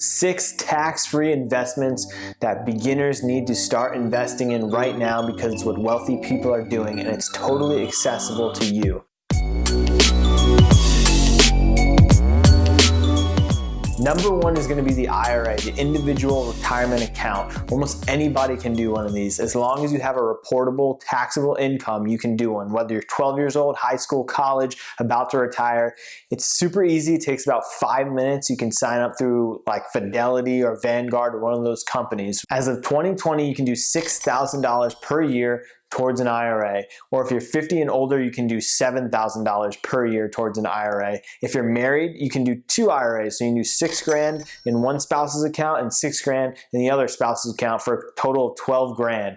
6 tax-free investments that beginners need to start investing in right now because it's what wealthy people are doing and it's totally accessible to you. Number 1 is going to be the IRA, the individual retirement account. Almost anybody can do one of these. As long as you have a reportable, taxable income, you can do one. Whether you're 12 years old, high school, college, about to retire, it's super easy. It takes about 5 minutes. You can sign up through like Fidelity or Vanguard or one of those companies. As of 2020, you can do $6,000 per year towards an IRA, or if you're 50 and older, you can do $7,000 per year towards an IRA. If you're married, you can do 2 IRAs, so you can do $6,000 in one spouse's account and $6,000 in the other spouse's account for a total of $12,000.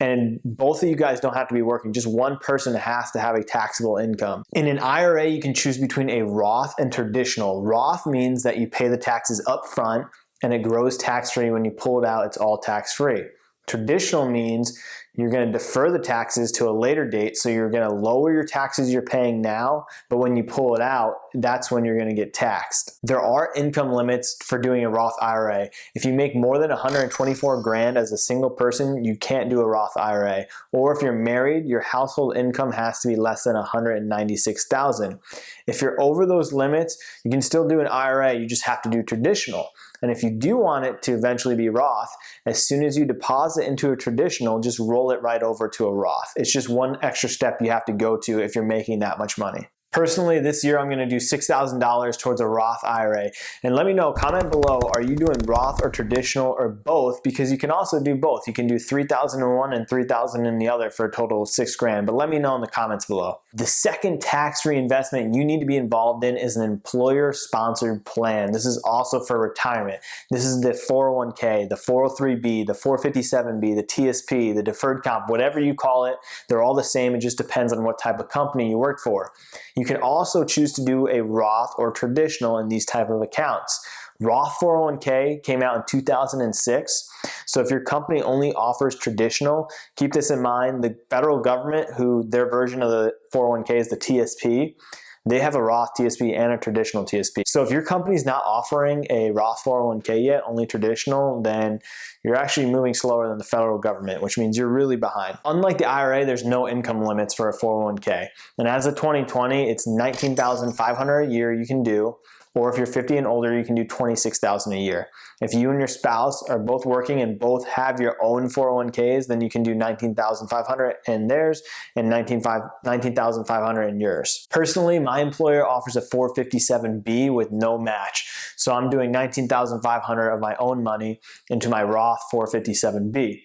And both of you guys don't have to be working, just one person has to have a taxable income. In an IRA, you can choose between a Roth and traditional. Roth means that you pay the taxes up front and it grows tax-free. When you pull it out, it's all tax-free. Traditional means you're going to defer the taxes to a later date, so you're going to lower your taxes you're paying now, but when you pull it out, that's when you're going to get taxed. There are income limits for doing a Roth IRA. If you make more than $124,000 as a single person, you can't do a Roth IRA. Or if you're married, your household income has to be less than $196,000. If you're over those limits, you can still do an IRA, you just have to do traditional. And if you do want it to eventually be Roth, as soon as you deposit into a traditional, just roll it right over to a Roth. It's just one extra step you have to go to if you're making that much money. Personally, this year I'm going to do $6,000 towards a Roth IRA. And let me know, comment below, are you doing Roth or traditional or both? Because you can also do both. You can do $3,000 in one and $3,000 in the other for a total of $6,000. But let me know in the comments below. The second tax-free investment you need to be involved in is an employer-sponsored plan. This is also for retirement. This is the 401k, the 403b, the 457b, the TSP, the deferred comp, whatever you call it. They're all the same. It just depends on what type of company you work for. You can also choose to do a Roth or traditional in these type of accounts. Roth 401k came out in 2006. So if your company only offers traditional, keep this in mind. The federal government, who their version of the 401k is the TSP, they have a Roth TSP and a traditional TSP. So if your company's not offering a Roth 401k yet, only traditional, then you're actually moving slower than the federal government, which means you're really behind. Unlike the IRA, there's no income limits for a 401k. And as of 2020, it's $19,500 a year you can do. Or if you're 50 and older, you can do $26,000 a year. If you and your spouse are both working and both have your own 401ks, then you can do $19,500 in theirs and $19,500 in yours. Personally, my employer offers a 457b with no match. So I'm doing $19,500 of my own money into my Roth 457b.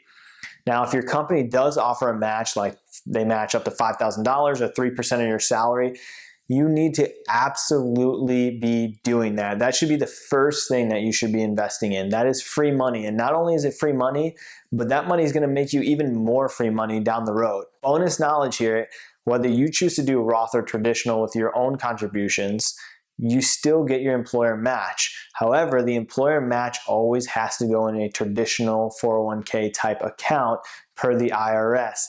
Now, if your company does offer a match, like they match up to $5,000 or 3% of your salary, you need to absolutely be doing that. That should be the first thing that you should be investing in. That is free money. And not only is it free money, but that money is going to make you even more free money down the road. Bonus knowledge here, whether you choose to do Roth or traditional with your own contributions, you still get your employer match. However, the employer match always has to go in a traditional 401k type account per the IRS.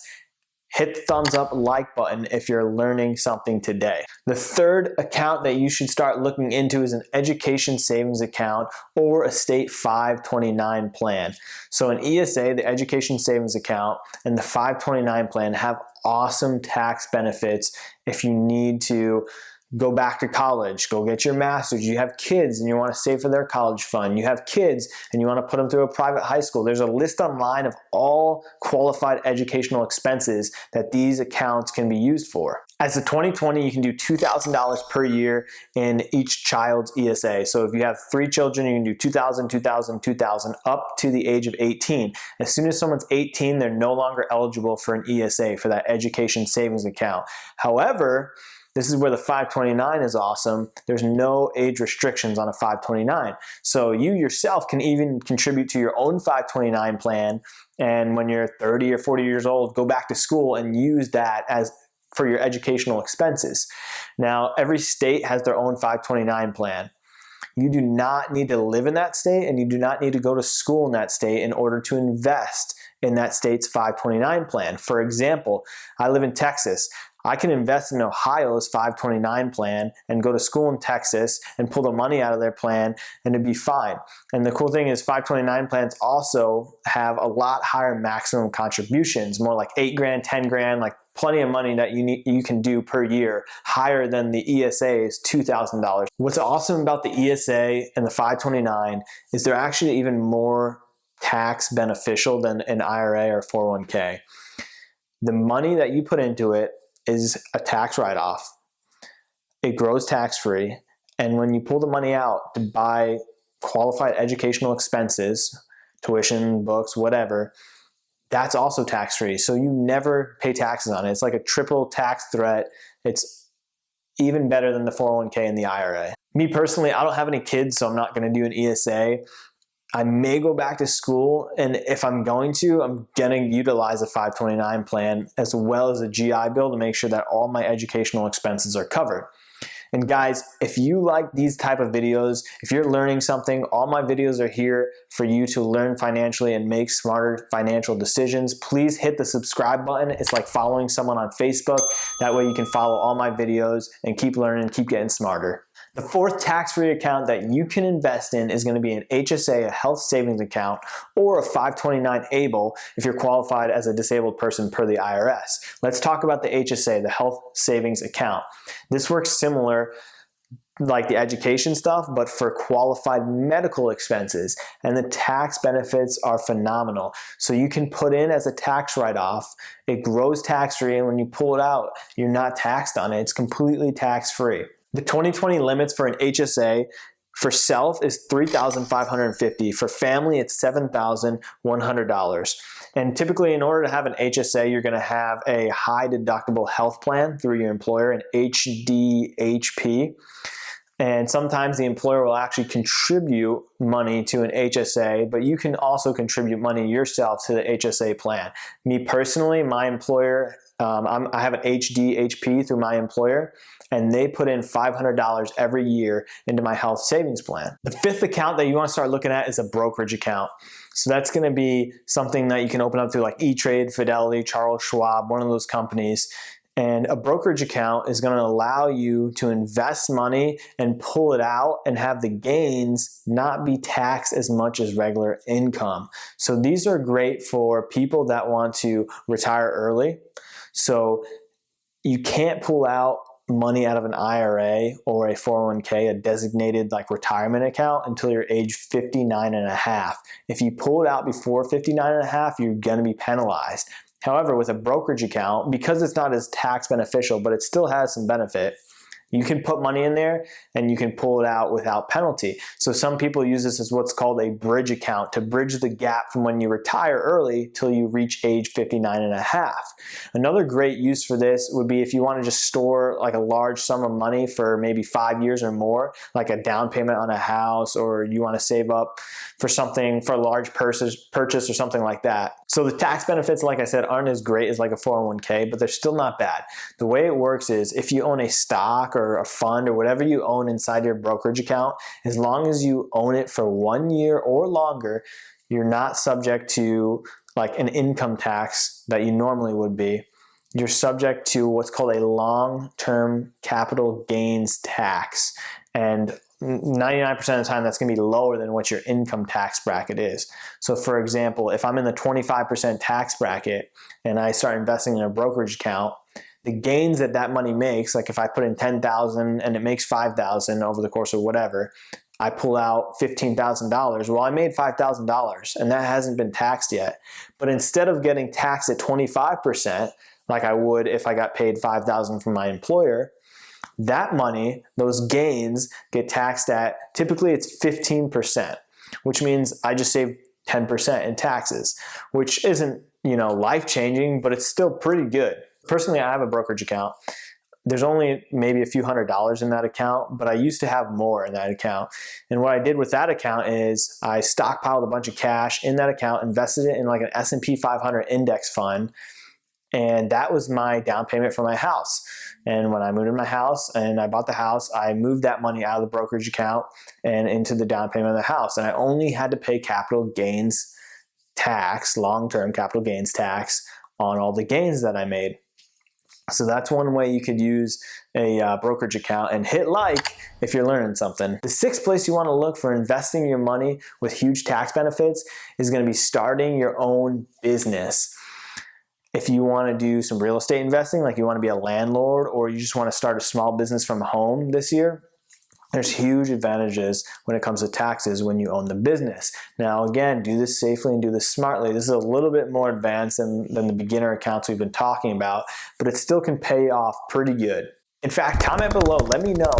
Hit the thumbs up, like button if you're learning something today. The third account that you should start looking into is an education savings account or a state 529 plan. So an ESA, the education savings account, and the 529 plan have awesome tax benefits if you need to go back to college, go get your master's. You have kids and you want to save for their college fund. You have kids and you want to put them through a private high school. There's a list online of all qualified educational expenses that these accounts can be used for. As of 2020, you can do $2,000 per year in each child's ESA. So if you have 3 children, you can do $2,000, $2,000, $2,000 up to the age of 18. As soon as someone's 18, they're no longer eligible for an ESA, for that education savings account. However, this is where the 529 is awesome. There's no age restrictions on a 529. So you yourself can even contribute to your own 529 plan, and when you're 30 or 40 years old, go back to school and use that as for your educational expenses. Now, every state has their own 529 plan. You do not need to live in that state and you do not need to go to school in that state in order to invest in that state's 529 plan. For example, I live in Texas. I can invest in Ohio's 529 plan and go to school in Texas and pull the money out of their plan and it'd be fine. And the cool thing is 529 plans also have a lot higher maximum contributions, more like 8 grand, 10 grand, like plenty of money that you can do per year, higher than the ESA's $2,000. What's awesome about the ESA and the 529 is they're actually even more tax beneficial than an IRA or 401k. The money that you put into it is a tax write-off. It grows tax-free, and when you pull the money out to buy qualified educational expenses, tuition, books, whatever, that's also tax-free. So you never pay taxes on it. It's like a triple tax threat. It's even better than the 401k and the IRA. Me personally, I don't have any kids, so I'm not going to do an ESA. I may go back to school, and if I'm going to, I'm going to utilize a 529 plan as well as a GI Bill to make sure that all my educational expenses are covered. And guys, if you like these type of videos, if you're learning something, all my videos are here for you to learn financially and make smarter financial decisions. Please hit the subscribe button. It's like following someone on Facebook. That way you can follow all my videos and keep learning, keep getting smarter. The fourth tax-free account that you can invest in is going to be an HSA, a health savings account, or a 529 ABLE if you're qualified as a disabled person per the IRS. Let's talk about the HSA, the health savings account. This works similar like the education stuff, but for qualified medical expenses, and the tax benefits are phenomenal. So you can put in as a tax write-off, it grows tax-free, and when you pull it out, you're not taxed on it. It's completely tax-free. The 2020 limits for an HSA for self is $3,550. For family, it's $7,100. And typically, in order to have an HSA, you're going to have a high deductible health plan through your employer, an HDHP. And sometimes the employer will actually contribute money to an HSA, but you can also contribute money yourself to the HSA plan. Me personally, my employer, I have an HDHP through my employer, and they put in $500 every year into my health savings plan. The fifth account that you want to start looking at is a brokerage account. So that's going to be something that you can open up through like E-Trade, Fidelity, Charles Schwab, one of those companies. And a brokerage account is going to allow you to invest money and pull it out and have the gains not be taxed as much as regular income. So these are great for people that want to retire early. So you can't pull out money out of an IRA or a 401k, a designated like retirement account, until you're age 59 and a half. If you pull it out before 59 and a half, you're going to be penalized. However, with a brokerage account, because it's not as tax beneficial, but it still has some benefit, you can put money in there and you can pull it out without penalty. So some people use this as what's called a bridge account, to bridge the gap from when you retire early till you reach age 59 and a half. Another great use for this would be if you want to just store like a large sum of money for maybe 5 years or more, like a down payment on a house, or you want to save up for something, for a large purchase or something like that. So the tax benefits, like I said, aren't as great as like a 401k, but they're still not bad. The way it works is if you own a stock or a fund or whatever you own inside your brokerage account, as long as you own it for 1 year or longer, you're not subject to like an income tax that you normally would be. You're subject to what's called a long-term capital gains tax. And 99% of the time, that's going to be lower than what your income tax bracket is. So for example, if I'm in the 25% tax bracket and I start investing in a brokerage account, the gains that that money makes, like if I put in $10,000 and it makes $5,000 over the course of whatever, I pull out $15,000. Well, I made $5,000 and that hasn't been taxed yet. But instead of getting taxed at 25%, like I would if I got paid $5,000 from my employer, that money, those gains, get taxed at, typically it's 15%, which means I just saved 10% in taxes, which isn't, life-changing, but it's still pretty good. Personally, I have a brokerage account. There's only maybe a few $100s in that account, but I used to have more in that account. And what I did with that account is I stockpiled a bunch of cash in that account, invested it in like an S&P 500 index fund, and that was my down payment for my house. And when I moved in my house and I bought the house, I moved that money out of the brokerage account and into the down payment of the house. And I only had to pay capital gains tax, long-term capital gains tax, on all the gains that I made. So that's one way you could use a brokerage account, and hit like if you're learning something. The sixth place you want to look for investing your money with huge tax benefits is going to be starting your own business. If you want to do some real estate investing, like you want to be a landlord, or you just want to start a small business from home this year, there's huge advantages when it comes to taxes when you own the business. Now again, do this safely and do this smartly. This is a little bit more advanced than the beginner accounts we've been talking about, but it still can pay off pretty good. In fact, comment below, let me know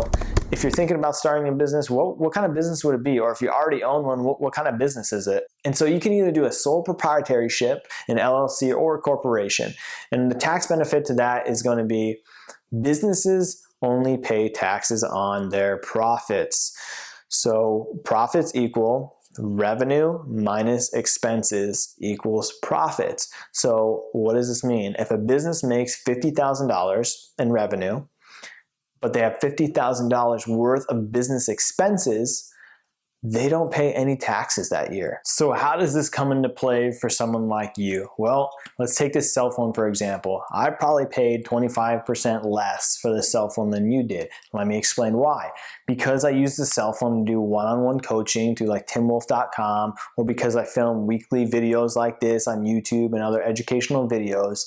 if you're thinking about starting a business, what kind of business would it be? Or if you already own one, what kind of business is it? And so you can either do a sole proprietorship, an LLC, or a corporation. And the tax benefit to that is going to be businesses only pay taxes on their profits. So profits equal revenue minus expenses equals profits. So what does this mean? If a business makes $50,000 in revenue, but they have $50,000 worth of business expenses, they don't pay any taxes that year. So how does this come into play for someone like you? Well, let's take this cell phone for example. I probably paid 25% less for the cell phone than you did. Let me explain why. Because I use the cell phone to do one-on-one coaching through like timwolf.com, or because I film weekly videos like this on YouTube and other educational videos,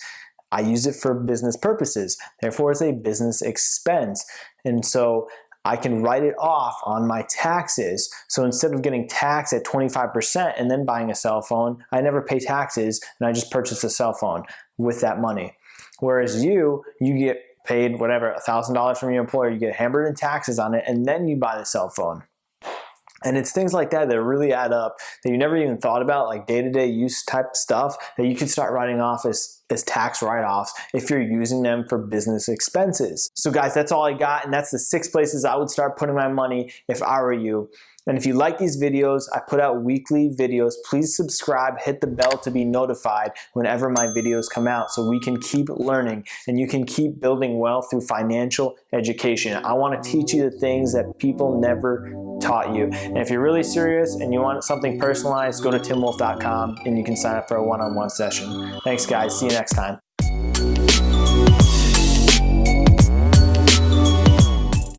I use it for business purposes. Therefore, it's a business expense. And so I can write it off on my taxes. So instead of getting taxed at 25% and then buying a cell phone, I never pay taxes and I just purchase a cell phone with that money. Whereas you get paid whatever, $1,000 from your employer, you get hammered in taxes on it, and then you buy the cell phone. And it's things like that that really add up that you never even thought about, like day-to-day use type stuff that you can start writing off as tax write-offs if you're using them for business expenses. So guys, that's all I got, and that's the 6 places I would start putting my money if I were you. And if you like these videos, I put out weekly videos. Please subscribe, hit the bell to be notified whenever my videos come out so we can keep learning and you can keep building wealth through financial education. I want to teach you the things that people never taught you. And if you're really serious and you want something personalized, go to timwolf.com and you can sign up for a one-on-one session. Thanks guys, see you next time.